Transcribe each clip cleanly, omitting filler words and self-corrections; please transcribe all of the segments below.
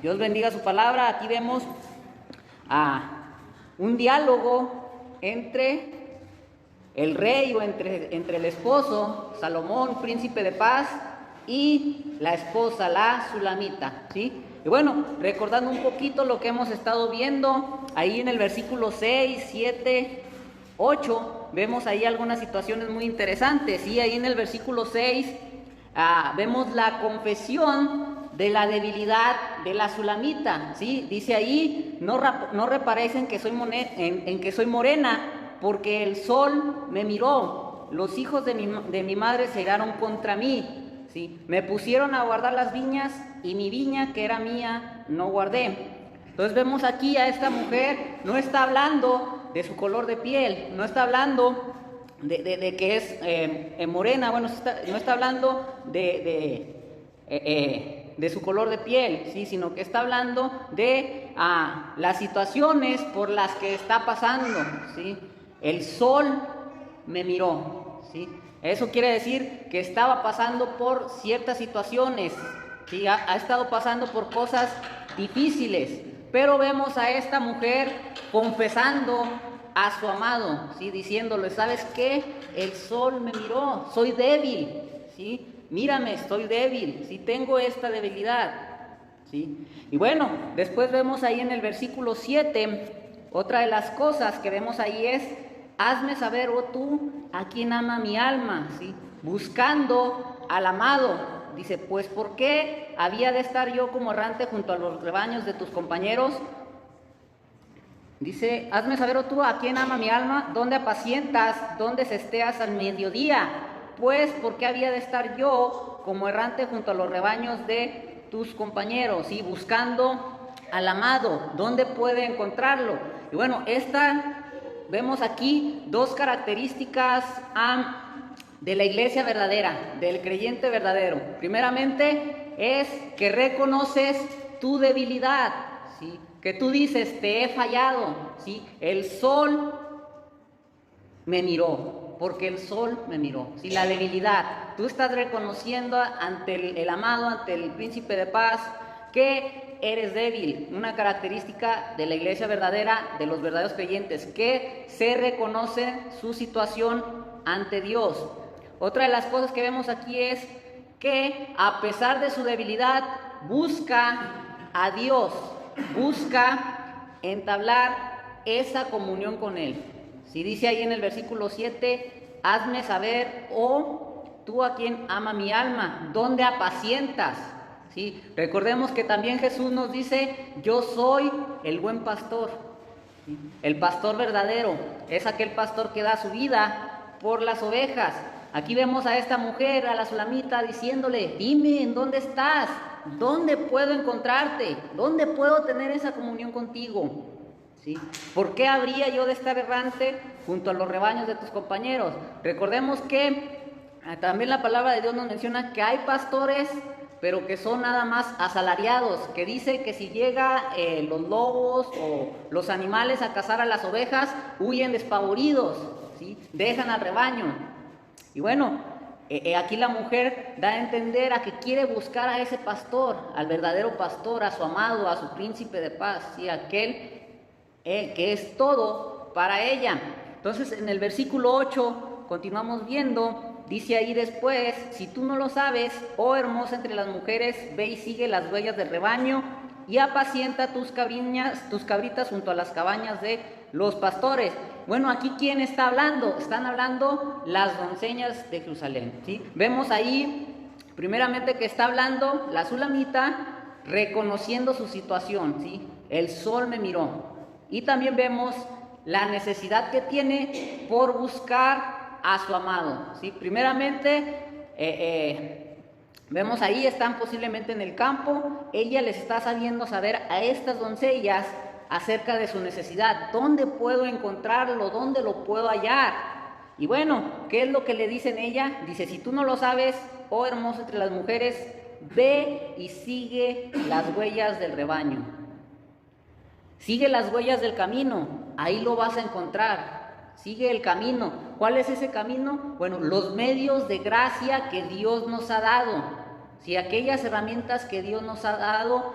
Dios bendiga su palabra. Aquí vemos un diálogo entre el rey o entre el esposo, Salomón, príncipe de paz, y la esposa, la Sulamita, ¿sí? Y bueno, recordando un poquito lo que hemos estado viendo, ahí en el versículo 6, 7, 8, vemos ahí algunas situaciones muy interesantes, ¿sí? Ahí en el versículo 6 vemos la confesión de la debilidad de la Sulamita, ¿sí? Dice ahí, no reparéis en que soy morena, porque el sol me miró, los hijos de mi madre se iraron contra mí, ¿sí? Me pusieron a guardar las viñas, y mi viña, que era mía, no guardé. Entonces vemos aquí a esta mujer, no está hablando de su color de piel, no está hablando de que es morena, bueno, no está hablando de su color de piel, ¿sí? Sino que está hablando de las situaciones por las que está pasando, ¿sí? El sol me miró, ¿sí? Eso quiere decir que estaba pasando por ciertas situaciones, ¿sí? Ha estado pasando por cosas difíciles, pero vemos a esta mujer confesando a su amado, ¿sí? Diciéndole, ¿sabes qué? El sol me miró, soy débil, ¿sí? Mírame, estoy débil, ¿sí? Tengo esta debilidad, ¿sí? Y bueno, después vemos ahí en el versículo 7, otra de las cosas que vemos ahí es, hazme saber, oh tú, a quién ama mi alma, ¿sí? Buscando al amado. Dice, pues ¿por qué había de estar yo como errante junto a los rebaños de tus compañeros? Dice, hazme saber, oh tú, a quién ama mi alma, dónde apacientas, dónde cesteas al mediodía. Pues, ¿por qué había de estar yo como errante junto a los rebaños de tus compañeros? Y buscando al amado, ¿dónde puede encontrarlo? Y bueno, vemos aquí dos características de la iglesia verdadera, del creyente verdadero. Primeramente, es que reconoces tu debilidad, ¿sí? Que tú dices, te he fallado, ¿sí? El sol me miró, porque el sol me miró, ¿sí? La debilidad, tú estás reconociendo ante el amado, ante el príncipe de paz, que eres débil. Una característica de la iglesia verdadera, de los verdaderos creyentes, que se reconoce su situación ante Dios. Otra de las cosas que vemos aquí es que a pesar de su debilidad, busca a Dios, busca entablar esa comunión con Él. Si dice ahí en el versículo 7, hazme saber, oh tú a quien ama mi alma, ¿dónde apacientas? ¿Sí? Recordemos que también Jesús nos dice, yo soy el buen pastor. ¿Sí? El pastor verdadero es aquel pastor que da su vida por las ovejas. Aquí vemos a esta mujer, a la Sulamita, diciéndole, dime, ¿en dónde estás? ¿Dónde puedo encontrarte? ¿Dónde puedo tener esa comunión contigo? ¿Sí? ¿Por qué habría yo de estar errante junto a los rebaños de tus compañeros? Recordemos que también la palabra de Dios nos menciona que hay pastores, pero que son nada más asalariados, que dice que si llega los lobos o los animales a cazar a las ovejas, huyen despavoridos, ¿sí? Dejan al rebaño. Y bueno, aquí la mujer da a entender a que quiere buscar a ese pastor, al verdadero pastor, a su amado, a su príncipe de paz, ¿sí? Aquel que es todo para ella. Entonces en el versículo 8 continuamos viendo, dice ahí después, si tú no lo sabes, oh hermosa entre las mujeres, ve y sigue las huellas del rebaño y apacienta tus cabritas junto a las cabañas de los pastores. Bueno, aquí ¿quién está hablando? Están hablando las doncellas de Jerusalén, ¿sí? Vemos ahí primeramente que está hablando la Sulamita reconociendo su situación, ¿sí? El sol me miró. Y también vemos la necesidad que tiene por buscar a su amado, ¿sí? Primeramente, vemos ahí, están posiblemente en el campo, ella les está sabiendo saber a estas doncellas acerca de su necesidad. ¿Dónde puedo encontrarlo? ¿Dónde lo puedo hallar? Y bueno, ¿qué es lo que le dicen ella? Dice, si tú no lo sabes, oh hermoso entre las mujeres, ve y sigue las huellas del rebaño. Sigue las huellas del camino, ahí lo vas a encontrar. Sigue el camino. ¿Cuál es ese camino? Bueno, los medios de gracia que Dios nos ha dado. Si aquellas herramientas que Dios nos ha dado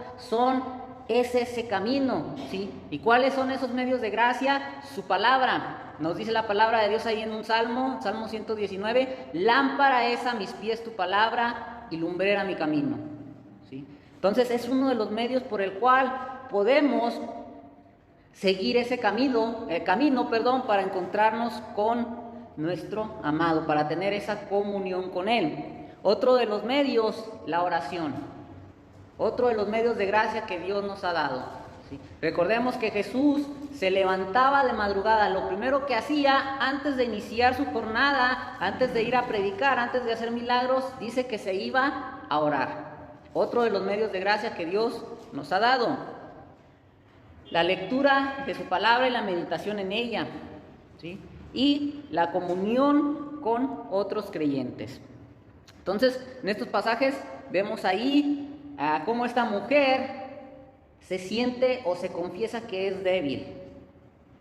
es ese camino, ¿sí? ¿Y cuáles son esos medios de gracia? Su palabra. Nos dice la palabra de Dios ahí en un Salmo 119, lámpara es a mis pies tu palabra y lumbrera mi camino, ¿sí? Entonces es uno de los medios por el cual podemos seguir ese camino, para encontrarnos con nuestro amado, para tener esa comunión con Él. Otro de los medios, la oración. Otro de los medios de gracia que Dios nos ha dado, ¿sí? Recordemos que Jesús se levantaba de madrugada. Lo primero que hacía antes de iniciar su jornada, antes de ir a predicar, antes de hacer milagros, dice que se iba a orar. Otro de los medios de gracia que Dios nos ha dado. La lectura de su palabra y la meditación en ella, ¿sí? Y la comunión con otros creyentes. Entonces, en estos pasajes vemos ahí cómo esta mujer se siente o se confiesa que es débil,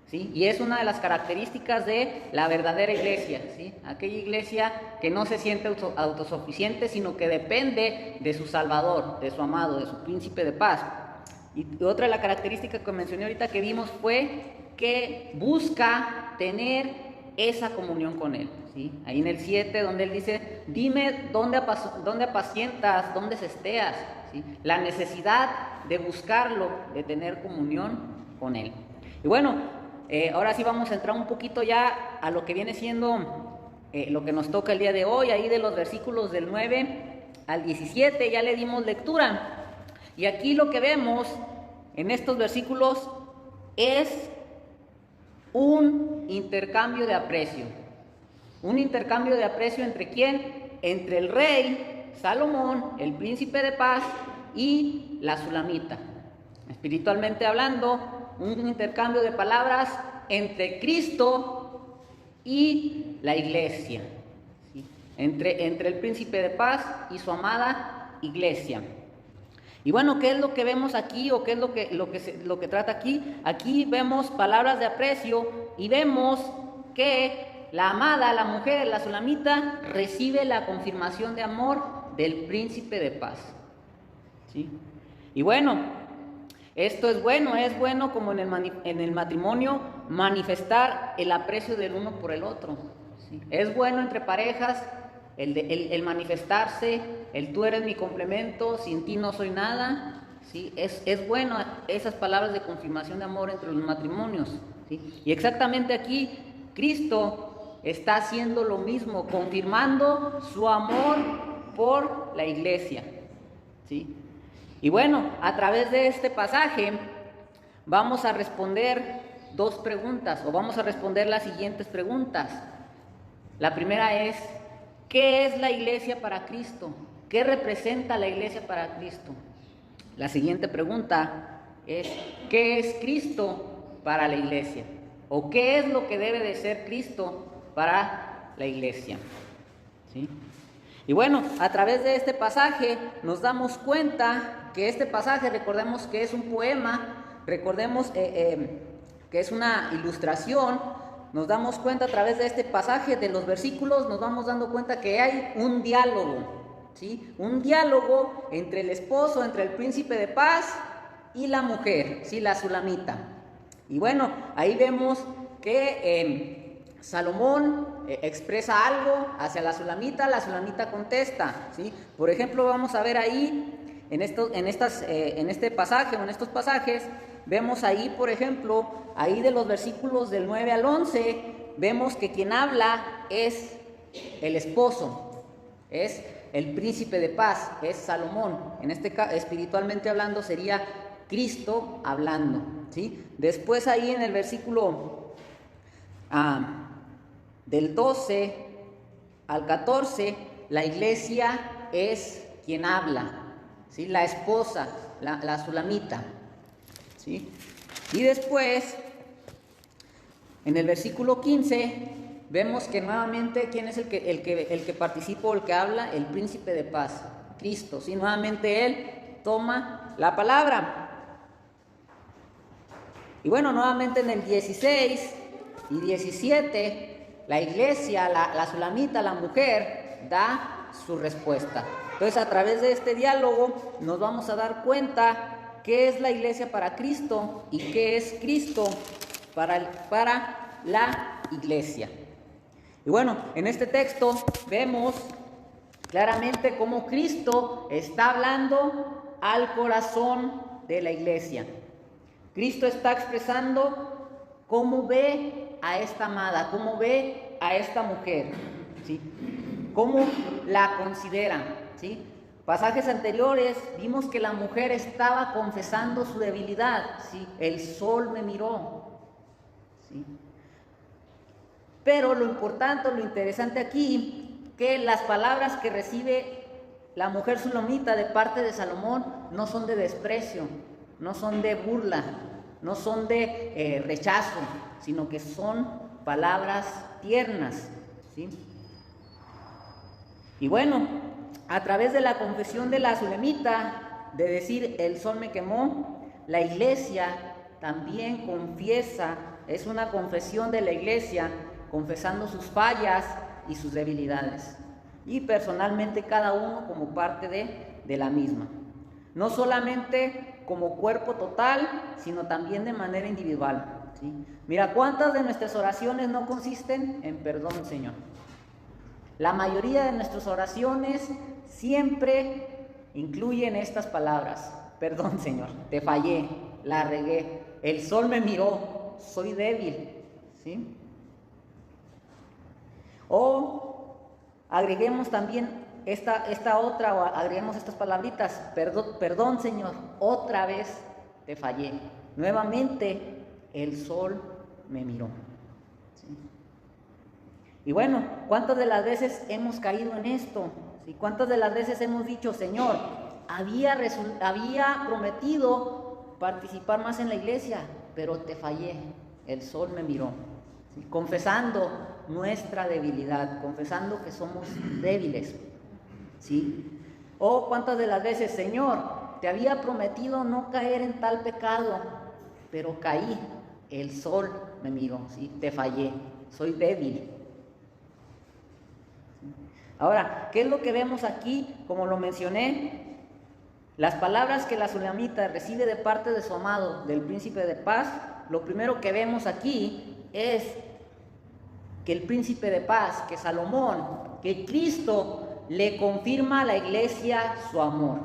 ¿sí? Y es una de las características de la verdadera iglesia, ¿sí? Aquella iglesia que no se siente autosuficiente, sino que depende de su Salvador, de su amado, de su príncipe de paz. Y otra de las características que mencioné ahorita que vimos fue que busca tener esa comunión con Él, ¿sí? Ahí en el 7, donde Él dice, dime dónde apacientas, dónde cesteas, ¿sí? La necesidad de buscarlo, de tener comunión con Él. Y bueno, ahora sí vamos a entrar un poquito ya a lo que viene siendo lo que nos toca el día de hoy, ahí de los versículos del 9 al 17, ya le dimos lectura. Y aquí lo que vemos en estos versículos es un intercambio de aprecio. Un intercambio de aprecio ¿entre quién? Entre el rey Salomón, el príncipe de paz, y la sulamita. Espiritualmente hablando, un intercambio de palabras entre Cristo y la iglesia, ¿sí? Entre el príncipe de paz y su amada iglesia. Y bueno, ¿qué es lo que vemos aquí o qué es lo que trata aquí? Aquí vemos palabras de aprecio y vemos que la amada, la mujer, la sulamita, recibe la confirmación de amor del príncipe de paz, ¿sí? Y bueno, esto es bueno como en el matrimonio manifestar el aprecio del uno por el otro, ¿sí? Es bueno entre parejas el manifestarse, el tú eres mi complemento, sin ti no soy nada, ¿sí? Es bueno esas palabras de confirmación de amor entre los matrimonios, ¿sí? Y exactamente aquí Cristo está haciendo lo mismo, confirmando su amor por la iglesia, ¿sí? Y bueno, a través de este pasaje vamos a responder dos preguntas, o vamos a responder las siguientes preguntas. La primera es, ¿qué es la iglesia para Cristo? ¿Qué representa la iglesia para Cristo? La siguiente pregunta es, ¿qué es Cristo para la iglesia? ¿O qué es lo que debe de ser Cristo para la iglesia? ¿Sí? Y bueno, a través de este pasaje nos damos cuenta que este pasaje, recordemos que es un poema, recordemos que es una ilustración. Nos damos cuenta a través de este pasaje, de los versículos, nos vamos dando cuenta que hay un diálogo, ¿sí? Un diálogo entre el esposo, entre el príncipe de paz y la mujer, ¿sí? La sulamita. Y bueno, ahí vemos que Salomón expresa algo hacia la sulamita contesta, ¿sí? Por ejemplo, vamos a ver ahí, en este pasaje o en estos pasajes, vemos ahí, por ejemplo, ahí de los versículos del 9 al 11, vemos que quien habla es el esposo, es el príncipe de paz, es Salomón. En este caso, espiritualmente hablando, sería Cristo hablando, ¿sí? Después ahí en el versículo del 12 al 14, la iglesia es quien habla, ¿sí? La esposa, la sulamita, ¿sí? Y después, en el versículo 15, vemos que nuevamente, ¿quién es el que participa o el que habla? El príncipe de paz, Cristo, ¿sí? Nuevamente Él toma la palabra. Y bueno, nuevamente en el 16 y 17, la iglesia, la sulamita, la mujer, da su respuesta. Entonces, a través de este diálogo nos vamos a dar cuenta qué es la iglesia para Cristo y qué es Cristo para la iglesia. Y bueno, en este texto vemos claramente cómo Cristo está hablando al corazón de la iglesia. Cristo está expresando cómo ve a esta amada, cómo ve a esta mujer, ¿sí? Cómo la considera, ¿sí? Pasajes anteriores vimos que la mujer estaba confesando su debilidad, ¿sí? El sol me miró, ¿sí? Pero lo importante, lo interesante aquí, que las palabras que recibe la mujer sulamita de parte de Salomón no son de desprecio, no son de burla, no son de rechazo, sino que son palabras tiernas, ¿sí? Y bueno, a través de la confesión de la sulamita, de decir el sol me quemó, la iglesia también confiesa, es una confesión de la iglesia, confesando sus fallas y sus debilidades. Y personalmente cada uno como parte de la misma. No solamente como cuerpo total, sino también de manera individual, ¿sí? Mira, ¿cuántas de nuestras oraciones no consisten en perdón, Señor? La mayoría de nuestras oraciones siempre incluyen estas palabras: perdón, Señor, te fallé, la regué, el sol me miró, soy débil, ¿sí? O agreguemos también esta otra, o agreguemos estas palabritas: perdón, Señor, otra vez te fallé, nuevamente el sol me miró, ¿sí? Y bueno, ¿cuántas de las veces hemos caído en esto? ¿Sí? ¿Cuántas de las veces hemos dicho: Señor, había prometido participar más en la iglesia, pero te fallé, el sol me miró, ¿sí? Confesando nuestra debilidad, confesando que somos débiles, ¿sí? O cuántas de las veces: Señor, te había prometido no caer en tal pecado, pero caí, el sol me miró, ¿sí? Te fallé, soy débil. Ahora, ¿qué es lo que vemos aquí? Como lo mencioné, las palabras que la sulamita recibe de parte de su amado, del príncipe de paz, lo primero que vemos aquí es que el príncipe de paz, que Salomón, que Cristo le confirma a la iglesia su amor,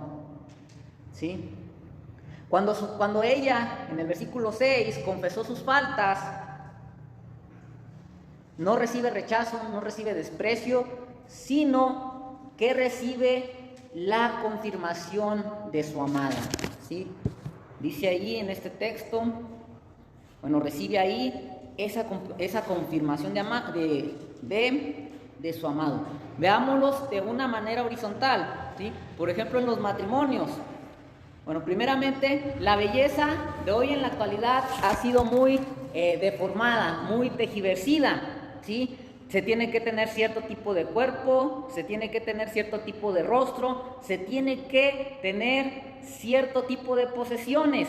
¿sí? Cuando ella, en el versículo 6, confesó sus faltas, no recibe rechazo, no recibe desprecio, sino que recibe la confirmación de su amada, ¿sí? Dice allí en este texto, bueno, recibe ahí esa confirmación de su amado. Veámoslos de una manera horizontal, ¿sí? Por ejemplo, en los matrimonios. Bueno, primeramente, la belleza de hoy en la actualidad ha sido muy deformada, muy tergiversada, ¿sí? Se tiene que tener cierto tipo de cuerpo, se tiene que tener cierto tipo de rostro, se tiene que tener cierto tipo de posesiones.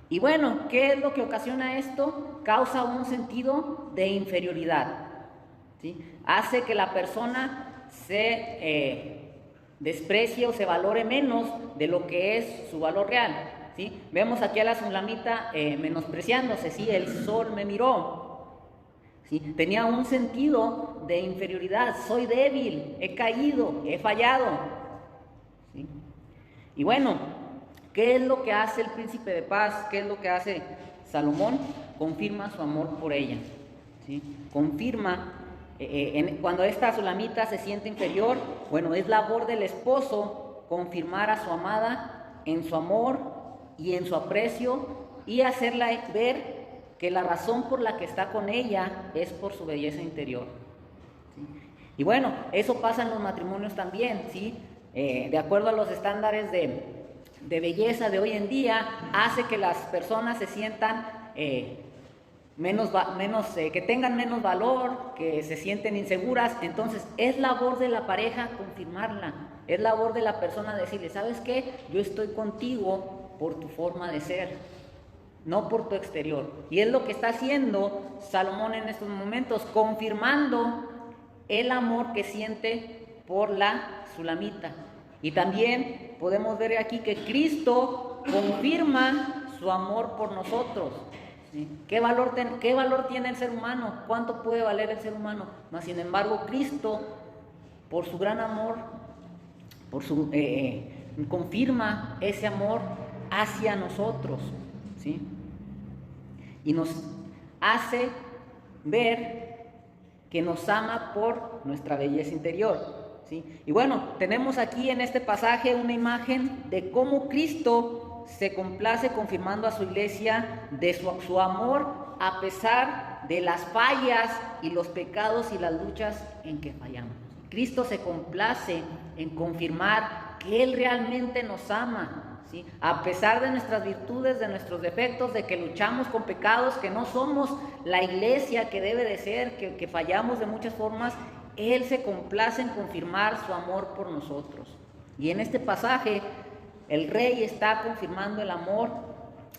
Y bueno, ¿qué es lo que ocasiona esto? Causa un sentido de inferioridad, ¿sí? Hace que la persona se desprecie o se valore menos de lo que es su valor real, ¿sí? Vemos aquí a la sulamita menospreciándose, ¿sí? El sol me miró, ¿sí? Tenía un sentido de inferioridad: soy débil, he caído, he fallado, ¿sí? Y bueno, ¿qué es lo que hace el príncipe de paz? ¿Qué es lo que hace Salomón? Confirma su amor por ella, ¿sí? Confirma, cuando esta sulamita se siente inferior, bueno, es labor del esposo confirmar a su amada en su amor y en su aprecio, y hacerla ver que la razón por la que está con ella es por su belleza interior, ¿sí? Y bueno, eso pasa en los matrimonios también, ¿sí? De acuerdo a los estándares de belleza de hoy en día, hace que las personas se sientan que tengan menos valor, que se sienten inseguras. Entonces es labor de la pareja confirmarla, es labor de la persona decirle: ¿sabes qué? Yo estoy contigo por tu forma de ser, no por tu exterior. Y es lo que está haciendo Salomón en estos momentos, confirmando el amor que siente por la sulamita. Y también podemos ver aquí que Cristo confirma su amor por nosotros. ¿Sí? ¿Qué valor tiene el ser humano? ¿Cuánto puede valer el ser humano? Mas sin embargo, Cristo, por su gran amor, confirma ese amor hacia nosotros, ¿sí? Y nos hace ver que nos ama por nuestra belleza interior. ¿Sí? Y bueno, tenemos aquí en este pasaje una imagen de cómo Cristo se complace confirmando a su iglesia de su amor a pesar de las fallas y los pecados y las luchas en que fallamos. Cristo se complace en confirmar que Él realmente nos ama, ¿sí? A pesar de nuestras virtudes, de nuestros defectos, de que luchamos con pecados, que no somos la iglesia que debe de ser, que fallamos de muchas formas. Él se complace en confirmar su amor por nosotros. Y en este pasaje, el rey está confirmando el amor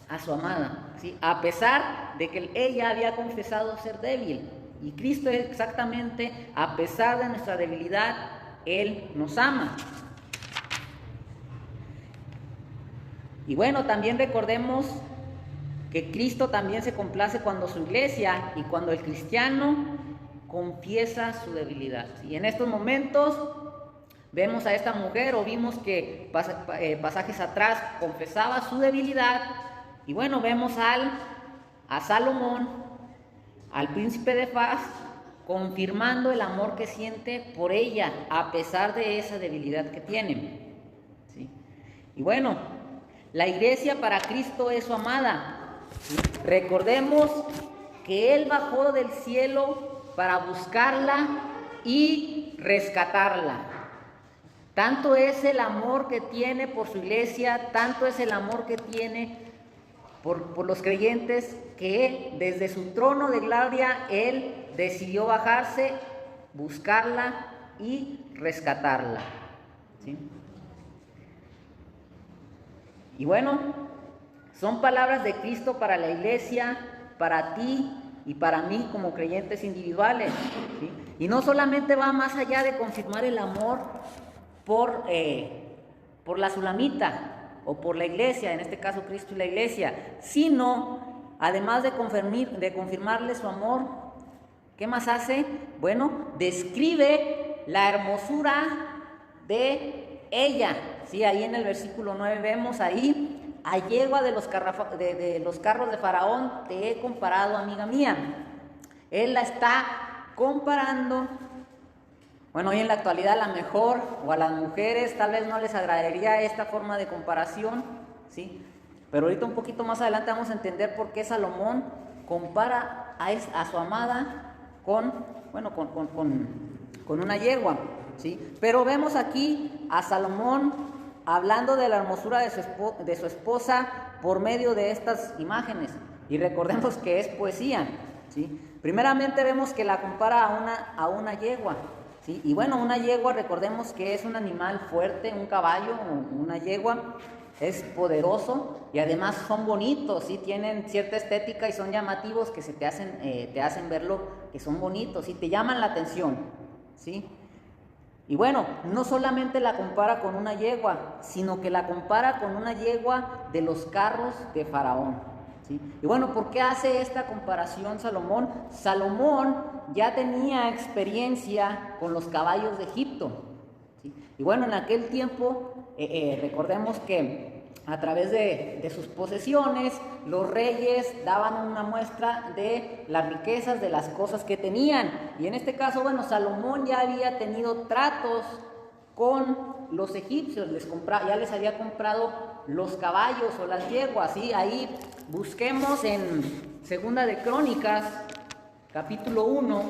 a su amada, ¿sí? A pesar de que ella había confesado ser débil. Y Cristo exactamente, a pesar de nuestra debilidad, Él nos ama. Y bueno, también recordemos que Cristo también se complace cuando su iglesia y cuando el cristiano confiesa su debilidad. Y en estos momentos vemos a esta mujer, o vimos que pasajes atrás confesaba su debilidad. Y bueno, vemos a Salomón, al príncipe de Paz, confirmando el amor que siente por ella, a pesar de esa debilidad que tiene. ¿Sí? Y bueno, la iglesia para Cristo es su amada. ¿Sí? Recordemos que Él bajó del cielo para buscarla y rescatarla. Tanto es el amor que tiene por su iglesia, tanto es el amor que tiene por los creyentes, que desde su trono de gloria Él decidió bajarse, buscarla y rescatarla. ¿Sí? Y bueno, son palabras de Cristo para la iglesia, para ti y para mí como creyentes individuales, ¿sí? Y no solamente va más allá de confirmar el amor por la sulamita o por la iglesia, en este caso Cristo y la iglesia, sino además de confirmarle su amor, ¿qué más hace? Bueno, describe la hermosura de ella, ¿sí? Ahí en el versículo 9 vemos ahí: a yegua de los carros de Faraón te he comparado, amiga mía. Él la está comparando. Bueno, hoy en la actualidad a lo mejor, o a las mujeres tal vez no les agradaría esta forma de comparación, ¿sí? Pero ahorita un poquito más adelante vamos a entender por qué Salomón compara a su amada con una yegua, ¿sí? Pero vemos aquí a Salomón hablando de la hermosura de su esposa por medio de estas imágenes. Y recordemos que es poesía, ¿sí? Primeramente vemos que la compara a una yegua, ¿sí? Y bueno, una yegua, recordemos que es un animal fuerte, un caballo, una yegua, es poderoso y además son bonitos, ¿sí? Tienen cierta estética y son llamativos, que te hacen verlo, que son bonitos y te llaman la atención, ¿sí? Y bueno, no solamente la compara con una yegua, sino que la compara con una yegua de los carros de Faraón, ¿sí? Y bueno, ¿por qué hace esta comparación Salomón? Salomón ya tenía experiencia con los caballos de Egipto, ¿sí? Y bueno, en aquel tiempo, recordemos que a través de sus posesiones, los reyes daban una muestra de las riquezas, de las cosas que tenían. Y en este caso, bueno, Salomón ya había tenido tratos con los egipcios, ya les había comprado los caballos o las yeguas, ¿sí? Ahí busquemos en Segunda de Crónicas, capítulo 1,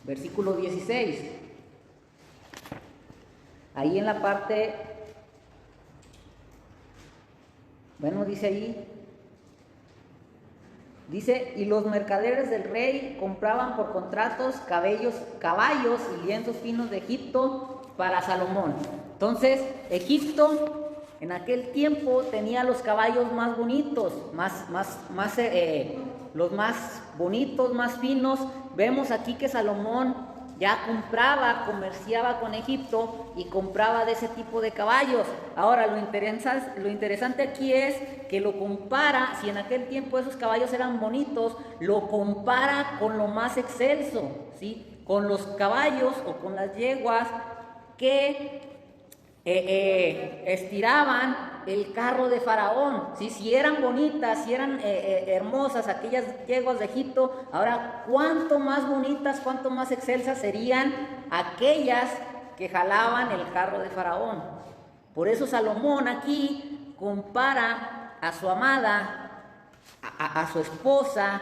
versículo 16. Ahí en la parte... Bueno, dice ahí, y los mercaderes del rey compraban por contratos caballos y lienzos finos de Egipto para Salomón. Entonces, Egipto en aquel tiempo tenía los caballos más bonitos, los más bonitos, más finos. Vemos aquí que Salomón ya compraba, comerciaba con Egipto y compraba de ese tipo de caballos. Ahora, lo interesante aquí es que lo compara, si en aquel tiempo esos caballos eran bonitos, lo compara con lo más excelso, ¿sí? Con los caballos o con las yeguas que estiraban el carro de Faraón, ¿sí? Si eran bonitas, si eran hermosas aquellas yeguas de Egipto, ahora cuánto más bonitas, cuánto más excelsas serían aquellas que jalaban el carro de Faraón. Por eso Salomón aquí compara a su amada, a su esposa,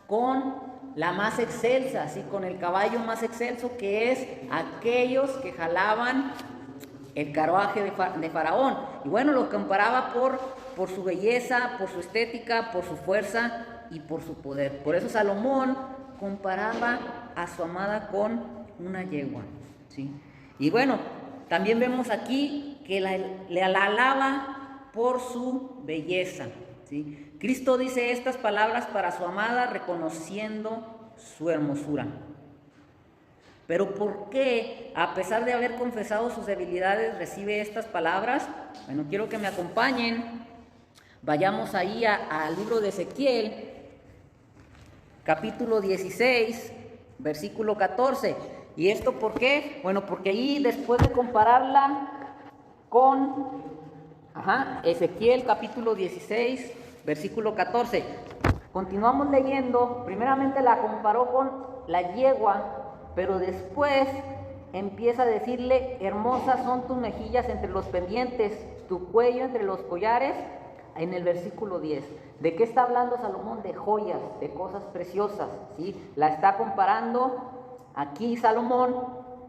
con la más excelsa, ¿sí? Con el caballo más excelso, que es aquellos que jalaban el carruaje de Faraón. Y bueno, lo comparaba por su belleza, por su estética, por su fuerza y por su poder. Por eso Salomón comparaba a su amada con una yegua, ¿sí? Y bueno, también vemos aquí que la alaba por su belleza, ¿sí? Cristo dice estas palabras para su amada reconociendo su hermosura. Pero ¿por qué, a pesar de haber confesado sus debilidades, recibe estas palabras? Bueno, quiero que me acompañen. Vayamos ahí al libro de Ezequiel, capítulo 16, versículo 14. ¿Y esto por qué? Bueno, porque ahí, después de compararla con Ezequiel, capítulo 16, versículo 14, continuamos leyendo. Primeramente la comparó con la yegua, pero después empieza a decirle: hermosas son tus mejillas entre los pendientes, tu cuello entre los collares, en el versículo 10. ¿De qué está hablando Salomón? De joyas, de cosas preciosas, ¿sí? La está comparando aquí Salomón,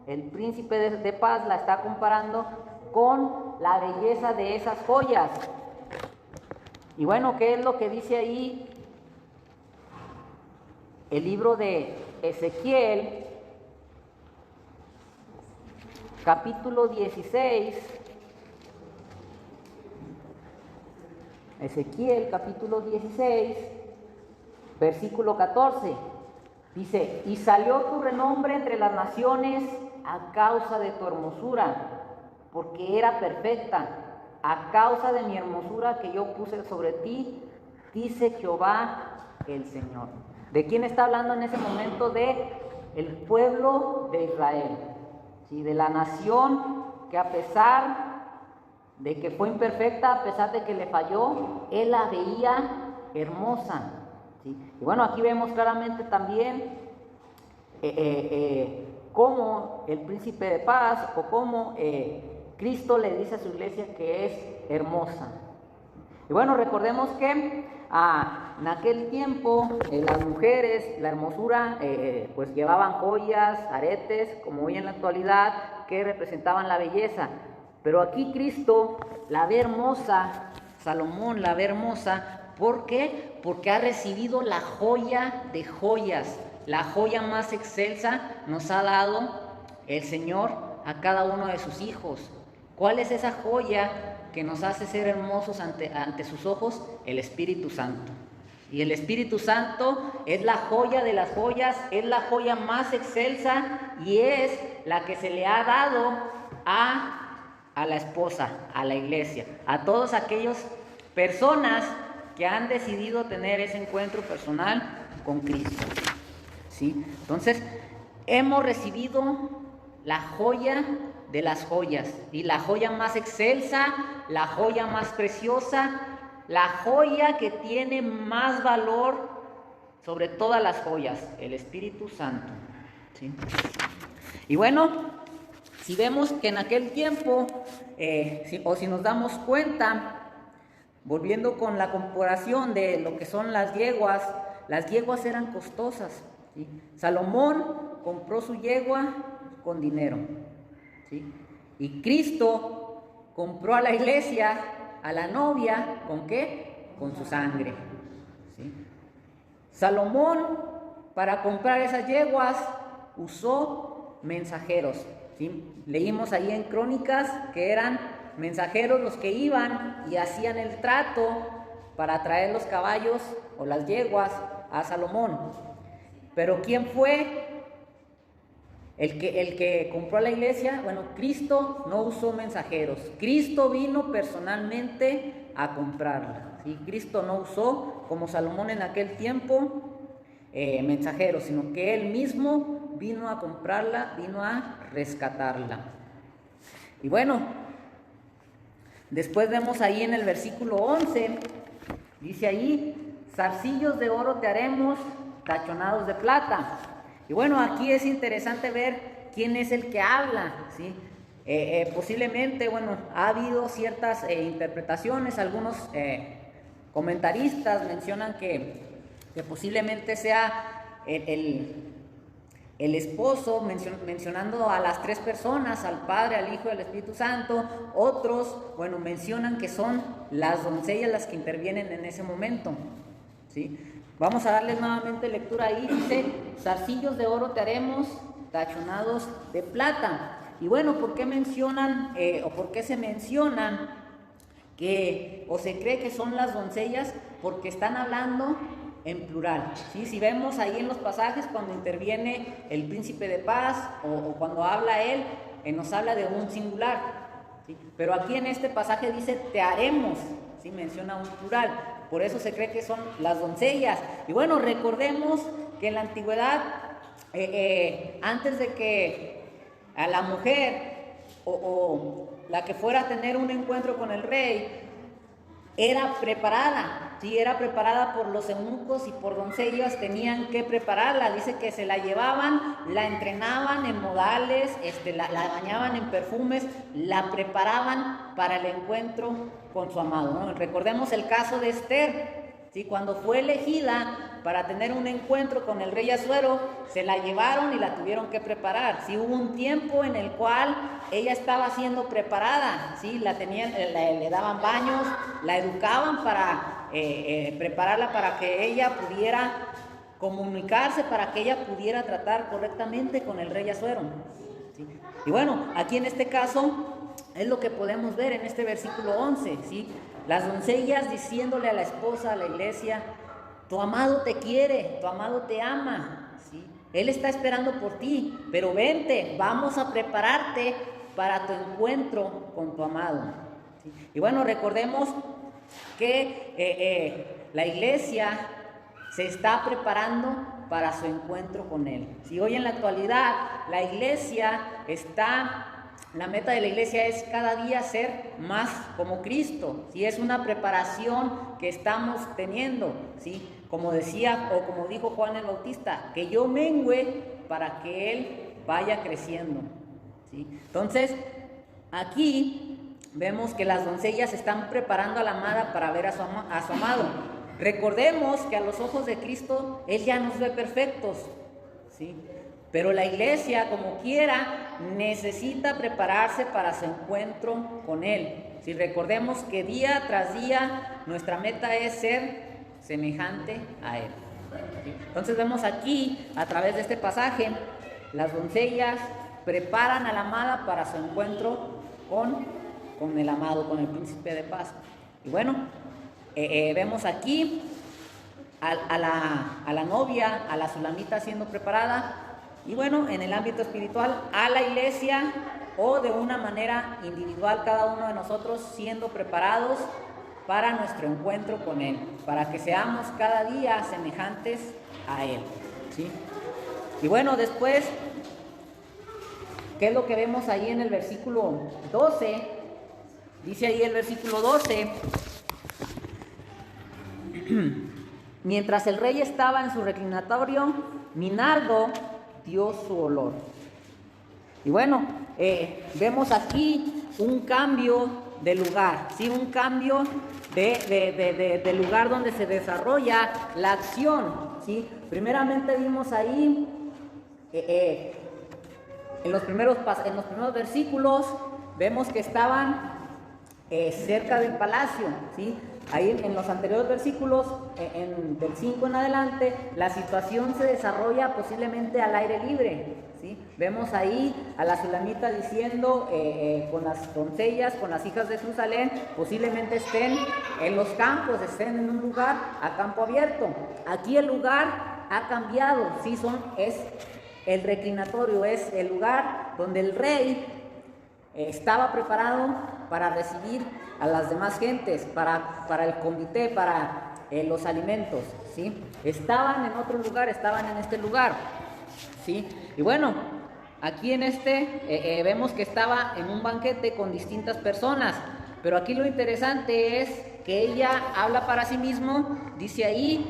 el príncipe de paz, la está comparando con la belleza de esas joyas. Y bueno, ¿qué es lo que dice ahí el libro de Ezequiel? Capítulo 16, Ezequiel capítulo 16, versículo 14, dice: y salió tu renombre entre las naciones a causa de tu hermosura, porque era perfecta, a causa de mi hermosura que yo puse sobre ti, dice Jehová el Señor. ¿De quién está hablando en ese momento? De el pueblo de Israel, ¿sí? De la nación que, a pesar de que fue imperfecta, a pesar de que le falló, él la veía hermosa, ¿sí? Y bueno, aquí vemos claramente también cómo el príncipe de paz, o cómo Cristo le dice a su iglesia que es hermosa. Y bueno, recordemos que en aquel tiempo las mujeres, la hermosura, pues llevaban joyas, aretes, como hoy en la actualidad, que representaban la belleza. Pero aquí Cristo la ve hermosa, Salomón la ve hermosa. ¿Por qué? Porque ha recibido la joya de joyas, la joya más excelsa nos ha dado el Señor a cada uno de sus hijos. ¿Cuál es esa joya que nos hace ser hermosos ante sus ojos? El Espíritu Santo. Y el Espíritu Santo es la joya de las joyas, es la joya más excelsa y es la que se le ha dado a la esposa, a la iglesia, a todas aquellas personas que han decidido tener ese encuentro personal con Cristo, ¿sí? Entonces, hemos recibido la joya de las joyas, y la joya más excelsa, la joya más preciosa, la joya que tiene más valor sobre todas las joyas, el Espíritu Santo, ¿sí? Y bueno, si vemos que en aquel tiempo, si nos damos cuenta, volviendo con la comparación de lo que son las yeguas eran costosas, ¿sí? Salomón compró su yegua con dinero, ¿sí? Y Cristo compró a la iglesia, a la novia, ¿con qué? Con su sangre, ¿sí? Salomón, para comprar esas yeguas, usó mensajeros, ¿sí? Leímos ahí en Crónicas que eran mensajeros los que iban y hacían el trato para traer los caballos o las yeguas a Salomón. Pero ¿quién fue El que compró a la iglesia, bueno, Cristo no usó mensajeros. Cristo vino personalmente a comprarla. ¿Sí? Cristo no usó, como Salomón en aquel tiempo, mensajeros, sino que Él mismo vino a comprarla, vino a rescatarla. Y bueno, después vemos ahí en el versículo 11, dice ahí, zarcillos de oro te haremos, tachonados de plata. Y bueno, aquí es interesante ver quién es el que habla, ¿sí? Posiblemente, bueno, ha habido ciertas interpretaciones, algunos comentaristas mencionan que posiblemente sea el esposo, mencionando a las tres personas, al Padre, al Hijo y al Espíritu Santo. Otros, bueno, mencionan que son las doncellas las que intervienen en ese momento, ¿sí? Vamos a darles nuevamente lectura ahí. Dice, zarcillos de oro te haremos, tachonados de plata. Y bueno, ¿por qué mencionan o por qué se mencionan que o se cree que son las doncellas? Porque están hablando en plural, ¿sí? Si vemos ahí en los pasajes cuando interviene el príncipe de paz o cuando habla él, nos habla de un singular, ¿sí? Pero aquí en este pasaje dice te haremos, ¿sí? Menciona un plural, por eso se cree que son las doncellas. Y bueno, recordemos que en la antigüedad, antes de que a la mujer o la que fuera a tener un encuentro con el rey, era preparada, ¿sí? Era preparada por los eunucos y por doncellas, tenían que prepararla. Dice que se la llevaban, la entrenaban en modales, la bañaban en perfumes, la preparaban para el encuentro con su amado, ¿no? Recordemos el caso de Esther, ¿sí? Cuando fue elegida para tener un encuentro con el rey Asuero, se la llevaron y la tuvieron que preparar, ¿sí? Hubo un tiempo en el cual ella estaba siendo preparada, ¿sí? Le daban baños, la educaban para prepararla para que ella pudiera comunicarse, para que ella pudiera tratar correctamente con el rey Asuero, ¿sí? Y bueno, aquí en este caso es lo que podemos ver en este versículo 11, ¿sí? Las doncellas diciéndole a la esposa, a la iglesia, tu amado te quiere, tu amado te ama, ¿sí? Él está esperando por ti, pero vente, vamos a prepararte para tu encuentro con tu amado, ¿sí? Y bueno, recordemos que la iglesia se está preparando para su encuentro con Él. Si hoy en la actualidad la iglesia la meta de la iglesia es cada día ser más como Cristo, ¿sí? Es una preparación que estamos teniendo, ¿sí? Como decía o como dijo Juan el Bautista, que yo mengüe para que Él vaya creciendo, ¿sí? Entonces, aquí vemos que las doncellas están preparando a la amada para ver a su amado. Recordemos que a los ojos de Cristo Él ya nos ve perfectos, ¿sí? Pero la iglesia, como quiera, necesita prepararse para su encuentro con Él. Si recordemos que día tras día nuestra meta es ser semejante a Él, ¿sí? Entonces vemos aquí, a través de este pasaje, las doncellas preparan a la amada para su encuentro con el amado, con el príncipe de paz. Y bueno, vemos aquí a la novia, a la sulamita siendo preparada. Y bueno, en el ámbito espiritual, a la iglesia o de una manera individual, cada uno de nosotros siendo preparados para nuestro encuentro con Él, para que seamos cada día semejantes a Él, ¿sí? Y bueno, después, ¿qué es lo que vemos ahí en el versículo 12? Dice ahí el versículo 12, mientras el rey estaba en su reclinatorio, mi nardo dio su olor. Y bueno, vemos aquí un cambio de lugar, ¿sí? Un cambio de lugar donde se desarrolla la acción, ¿sí? Primeramente vimos ahí en los primeros versículos, vemos que estaban cerca del palacio, ¿sí? Ahí en los anteriores versículos, del 5 en adelante, la situación se desarrolla posiblemente al aire libre, ¿sí? Vemos ahí a la sulamita diciendo con las doncellas, con las hijas de Jerusalén, posiblemente estén en los campos, estén en un lugar a campo abierto. Aquí el lugar ha cambiado, ¿sí? Es El reclinatorio es el lugar donde el rey estaba preparado para recibir a las demás gentes, para el comité, para los alimentos, ¿sí? Estaban en otro lugar, estaban en este lugar, ¿sí? Y bueno, aquí en vemos que estaba en un banquete con distintas personas, pero aquí lo interesante es que ella habla para sí mismo, dice ahí,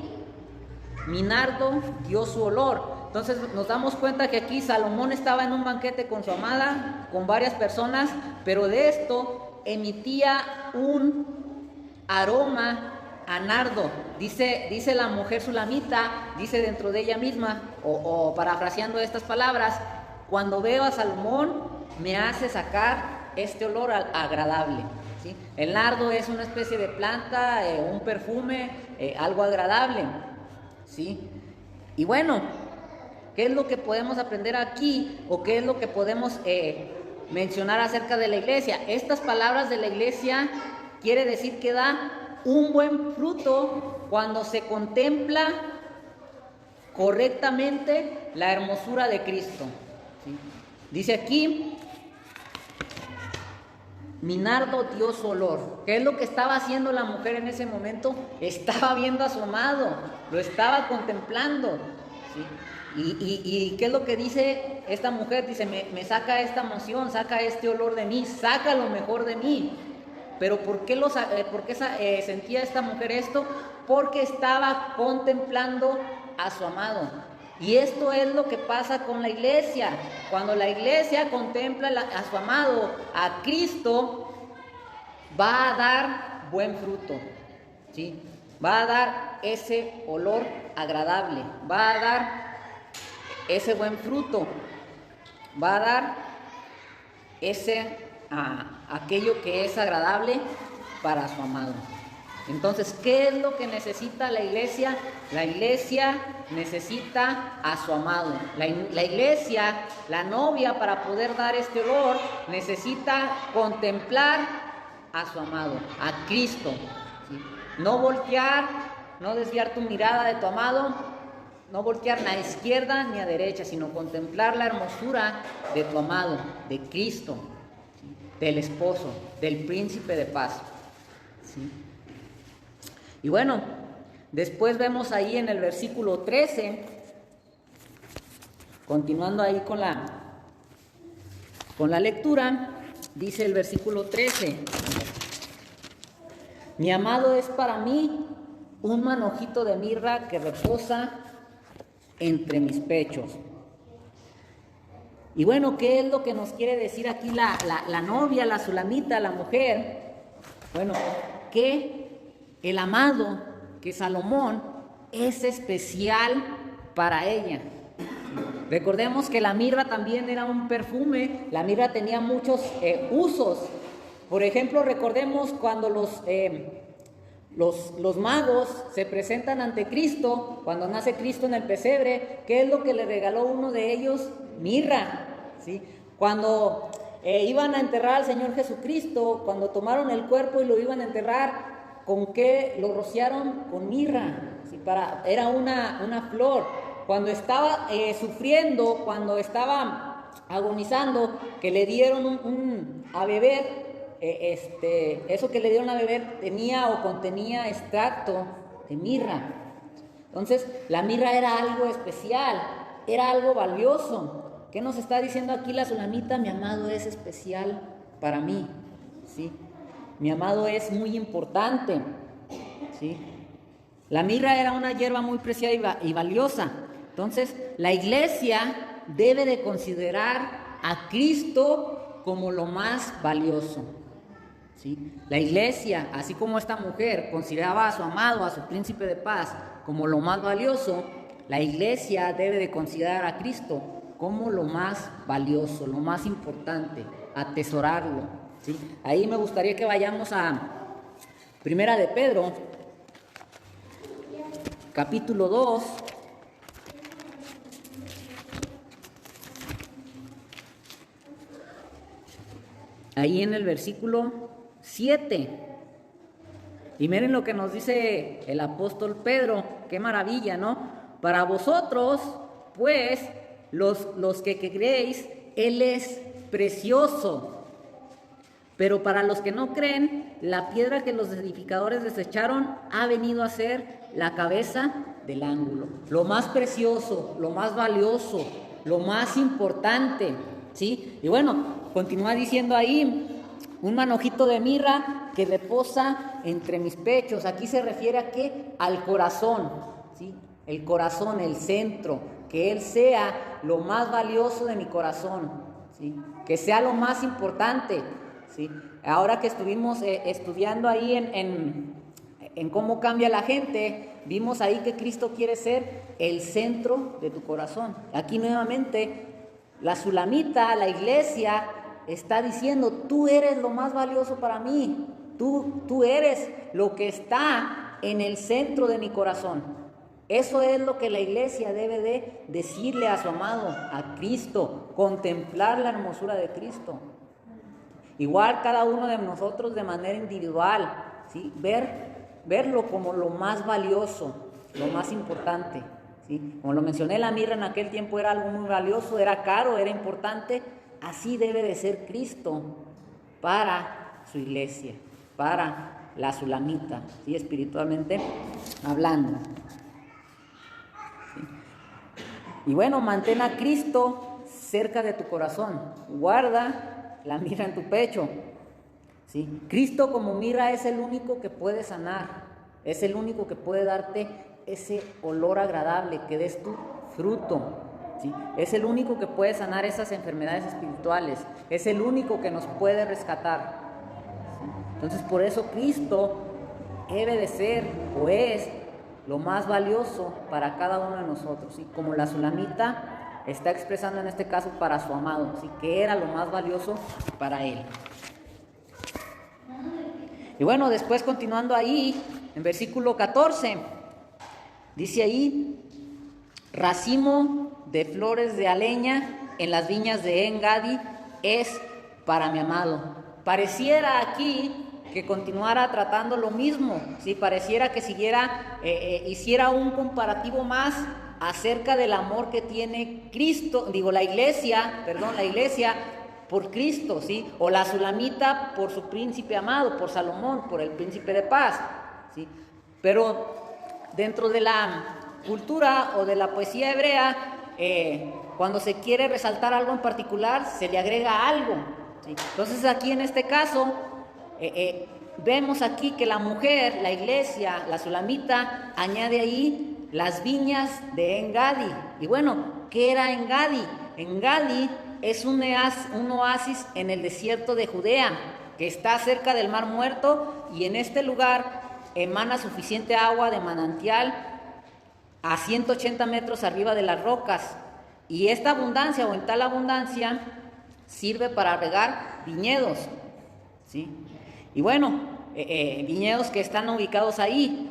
mi nardo dio su olor. Entonces nos damos cuenta que aquí Salomón estaba en un banquete con su amada, con varias personas, pero de esto emitía un aroma a nardo. Dice la mujer sulamita, dice dentro de ella misma, o parafraseando estas palabras, cuando veo a Salomón me hace sacar este olor agradable, ¿sí? El nardo es una especie de planta, un perfume, algo agradable, ¿sí? Y bueno, ¿qué es lo que podemos aprender aquí? ¿O qué es lo que podemos mencionar acerca de la iglesia? Estas palabras de la iglesia quiere decir que da un buen fruto cuando se contempla correctamente la hermosura de Cristo, ¿sí? Dice aquí, mi nardo dio su olor. ¿Qué es lo que estaba haciendo la mujer en ese momento? Estaba viendo a su amado, lo estaba contemplando, ¿sí? ¿Y qué es lo que dice esta mujer? Dice, me saca esta emoción, saca este olor de mí, saca lo mejor de mí. Pero ¿por qué sentía esta mujer esto? Porque estaba contemplando a su amado. Y esto es lo que pasa con la iglesia. Cuando la iglesia contempla a su amado, a Cristo, va a dar buen fruto, ¿sí? Va a dar ese olor agradable, va a dar ese buen fruto, va a dar aquello que es agradable para su amado. Entonces, ¿qué es lo que necesita la iglesia? La iglesia necesita a su amado. La iglesia, la novia, para poder dar este olor, necesita contemplar a su amado, a Cristo, ¿sí? No voltear, no desviar tu mirada de tu amado, no voltear ni a izquierda ni a derecha, sino contemplar la hermosura de tu amado, de Cristo, ¿sí? Del esposo, del príncipe de paz, ¿sí? Y bueno, después vemos ahí en el versículo 13, continuando ahí con la lectura, dice el versículo 13, mi amado es para mí un manojito de mirra que reposa entre mis pechos. Y bueno, ¿qué es lo que nos quiere decir aquí la novia, la sulamita, la mujer? Bueno, que el amado, que Salomón, es especial para ella. Recordemos que la mirra también era un perfume, la mirra tenía muchos usos. Por ejemplo, recordemos cuando los magos se presentan ante Cristo, cuando nace Cristo en el pesebre, ¿qué es lo que le regaló uno de ellos? Mirra, ¿sí? Cuando iban a enterrar al Señor Jesucristo, cuando tomaron el cuerpo y lo iban a enterrar, ¿con qué lo rociaron? Con mirra, ¿sí? Era una flor. Cuando estaba sufriendo, cuando estaba agonizando, que le dieron a beber, eso que le dieron a beber tenía o contenía extracto de mirra. Entonces, la mirra era algo especial, era algo valioso. ¿Qué nos está diciendo aquí la sulamita? Mi amado es especial para mí, ¿sí? Mi amado es muy importante, ¿sí? La mirra era una hierba muy preciada y valiosa. Entonces, la iglesia debe de considerar a Cristo como lo más valioso, ¿sí? La iglesia, así como esta mujer consideraba a su amado, a su príncipe de paz, como lo más valioso, la iglesia debe de considerar a Cristo como lo más valioso, lo más importante, atesorarlo, ¿sí? Ahí me gustaría que vayamos a Primera de Pedro, capítulo 2. Ahí en el versículo 7. Y miren lo que nos dice el apóstol Pedro, qué maravilla, ¿no? Para vosotros, pues, los que creéis, Él es precioso. Pero para los que no creen, la piedra que los edificadores desecharon ha venido a ser la cabeza del ángulo. Lo más precioso, lo más valioso, lo más importante, ¿sí? Y bueno, continúa diciendo ahí, un manojito de mirra que reposa entre mis pechos. Aquí se refiere a ¿qué? Al corazón, ¿sí? El corazón, el centro, que Él sea lo más valioso de mi corazón, ¿sí? Que sea lo más importante, ¿sí? Ahora que estuvimos estudiando ahí en cómo cambia la gente, vimos ahí que Cristo quiere ser el centro de tu corazón. Aquí nuevamente la sulamita, la iglesia, está diciendo, tú eres lo más valioso para mí, tú eres lo que está en el centro de mi corazón. Eso es lo que la iglesia debe de decirle a su amado, a Cristo, contemplar la hermosura de Cristo. Igual cada uno de nosotros de manera individual, ¿sí? Verlo como lo más valioso, lo más importante, ¿sí? Como lo mencioné, la mirra en aquel tiempo era algo muy valioso, era caro, era importante. Así debe de ser Cristo para su iglesia, para la sulamita, ¿sí? Espiritualmente hablando. ¿Sí? Y bueno, mantén a Cristo cerca de tu corazón, guarda la mirra en tu pecho, ¿sí? Cristo como mirra es el único que puede sanar, es el único que puede darte ese olor agradable, que des tu fruto, ¿sí? Es el único que puede sanar esas enfermedades espirituales, es el único que nos puede rescatar, ¿sí? Entonces por eso Cristo debe de ser o es lo más valioso para cada uno de nosotros, ¿sí? Como la sulamita está expresando en este caso para su amado, ¿sí? Que era lo más valioso para él. Y bueno, después continuando ahí, en versículo 14, dice ahí, racimo de flores de aleña en las viñas de En-Gadi es para mi amado. Pareciera aquí que continuara tratando lo mismo, ¿sí? Pareciera que siguiera, hiciera un comparativo más acerca del amor que tiene la iglesia por Cristo, ¿sí? O la sulamita por su príncipe amado, por Salomón, por el príncipe de paz, ¿sí? Pero dentro de la cultura o de la poesía hebrea, cuando se quiere resaltar algo en particular, se le agrega algo, ¿sí? Entonces aquí en este caso, vemos aquí que la mujer, la iglesia, la sulamita, añade ahí las viñas de En-Gadi. Y bueno, ¿qué era En-Gadi? En-Gadi es un oasis en el desierto de Judea, que está cerca del Mar Muerto, y en este lugar emana suficiente agua de manantial a 180 metros arriba de las rocas. Y esta abundancia, o en tal abundancia, sirve para regar viñedos, ¿sí? Y bueno, viñedos que están ubicados ahí.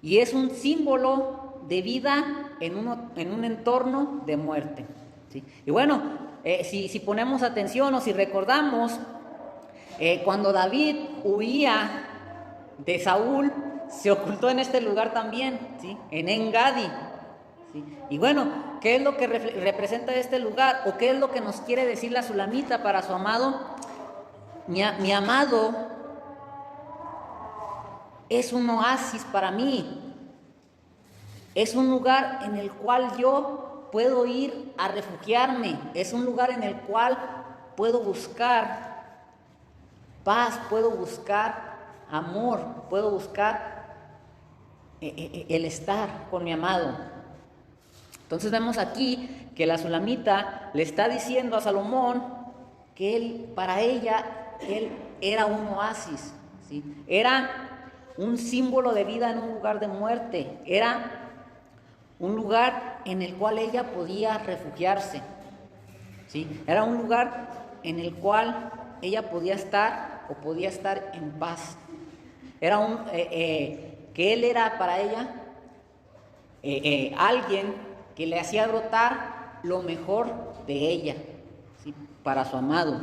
Y es un símbolo de vida en un entorno de muerte, ¿sí? Y bueno, si ponemos atención o si recordamos, cuando David huía de Saúl, se ocultó en este lugar también, ¿sí? En En-Gadi, ¿sí? Y bueno, ¿qué es lo que representa este lugar? ¿O qué es lo que nos quiere decir la sulamita para su amado? Mi amado es un oasis para mí, es un lugar en el cual yo puedo ir a refugiarme, es un lugar en el cual puedo buscar paz, puedo buscar amor, puedo buscar el estar con mi amado. Entonces vemos aquí que la sulamita le está diciendo a Salomón que para ella él era un oasis, ¿sí? Era un símbolo de vida en un lugar de muerte, era un lugar en el cual ella podía refugiarse, ¿sí? Era un lugar en el cual ella podía estar en paz. Era que él era para ella alguien que le hacía brotar lo mejor de ella, ¿sí? Para su amado.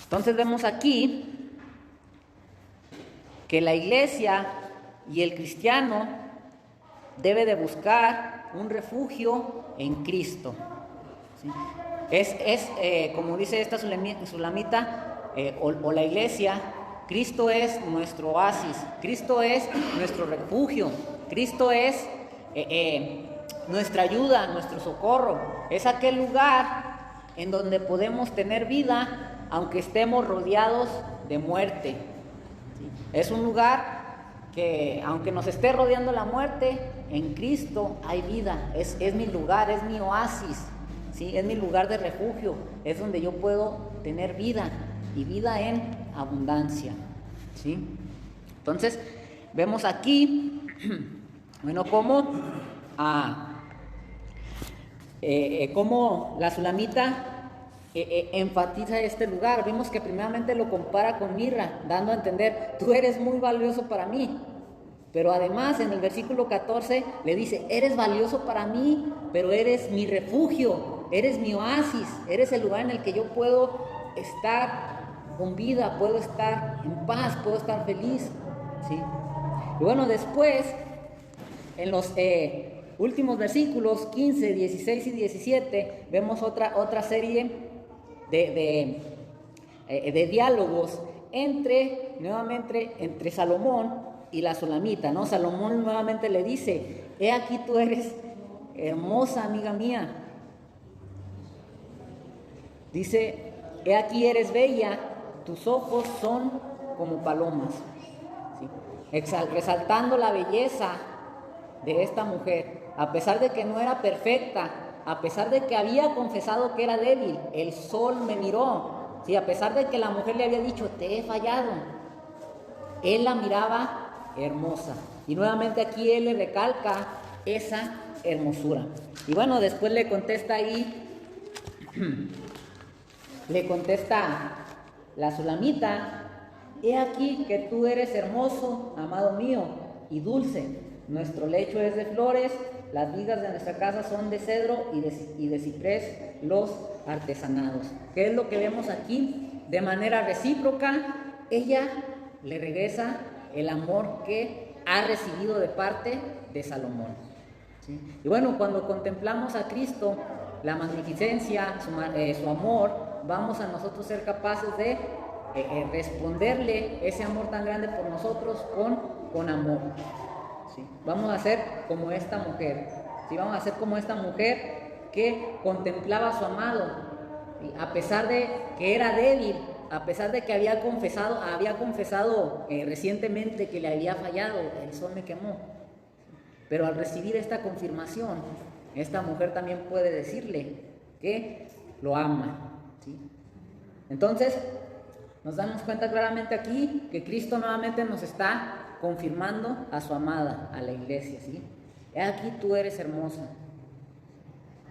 Entonces vemos aquí que la iglesia y el cristiano debe de buscar un refugio en Cristo. ¿Sí? Como dice esta sulamita o la iglesia, Cristo es nuestro oasis, Cristo es nuestro refugio, Cristo es nuestra ayuda, nuestro socorro. Es aquel lugar en donde podemos tener vida aunque estemos rodeados de muerte. ¿Sí? Es un lugar que aunque nos esté rodeando la muerte, en Cristo hay vida. Es mi lugar, es mi oasis, ¿sí? Es mi lugar de refugio, es donde yo puedo tener vida y vida en abundancia, ¿sí? Entonces vemos aquí, bueno, cómo la sulamita enfatiza este lugar. Vimos que primeramente lo compara con mirra, dando a entender, tú eres muy valioso para mí. Pero además en el versículo 14 le dice, eres valioso para mí, pero eres mi refugio, eres mi oasis, eres el lugar en el que yo puedo estar con vida, puedo estar en paz, puedo estar feliz, ¿sí? Y bueno, después, en los últimos versículos 15, 16 y 17, vemos otra serie de diálogos nuevamente entre Salomón y la sulamita, ¿no? Salomón nuevamente le dice, he aquí tú eres hermosa, amiga mía. Dice, he aquí eres bella, tus ojos son como palomas, ¿sí? Resaltando la belleza de esta mujer, a pesar de que no era perfecta, a pesar de que había confesado que era débil, el sol me miró, ¿sí? A pesar de que la mujer le había dicho, te he fallado, él la miraba hermosa. Y nuevamente aquí él le recalca esa hermosura. Y bueno, después le contesta la sulamita, he aquí que tú eres hermoso, amado mío, y dulce. Nuestro lecho es de flores, las vigas de nuestra casa son de cedro y de ciprés los artesanados. ¿Qué es lo que vemos aquí? De manera recíproca, ella le regresa el amor que ha recibido de parte de Salomón, ¿sí? Y bueno, cuando contemplamos a Cristo, la magnificencia, su amor, vamos a nosotros ser capaces de responderle ese amor tan grande por nosotros con amor, ¿sí? Vamos a ser como esta mujer, ¿sí? Vamos a ser como esta mujer que contemplaba a su amado, ¿sí? A pesar de que era débil, a pesar de que había confesado recientemente que le había fallado, el sol me quemó. Pero al recibir esta confirmación, esta mujer también puede decirle que lo ama, ¿sí? Entonces, nos damos cuenta claramente aquí que Cristo nuevamente nos está confirmando a su amada, a la iglesia, ¿sí? He aquí tú eres hermosa.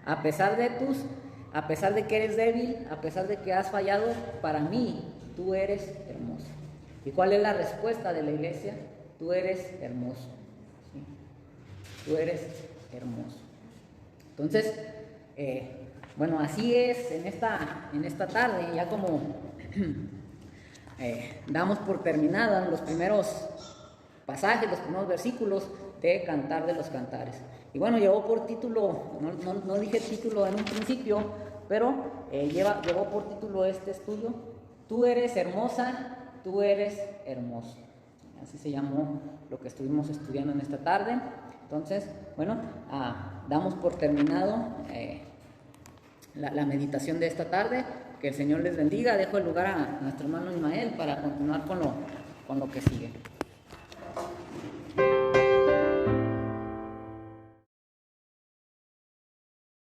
A pesar de que eres débil, a pesar de que has fallado, para mí, tú eres hermoso. ¿Y cuál es la respuesta de la iglesia? Tú eres hermoso, ¿sí? Tú eres hermoso. Entonces, bueno, así es en esta tarde, ya como damos por terminada los primeros pasajes, los primeros versículos de Cantar de los Cantares. Y bueno, llevó por título, no dije título en un principio, pero llevó por título este estudio, tú eres hermosa, tú eres hermoso. Así se llamó lo que estuvimos estudiando en esta tarde. Entonces, bueno, damos por terminado la meditación de esta tarde. Que el Señor les bendiga. Dejo el lugar a nuestro hermano Ismael para continuar con lo que sigue.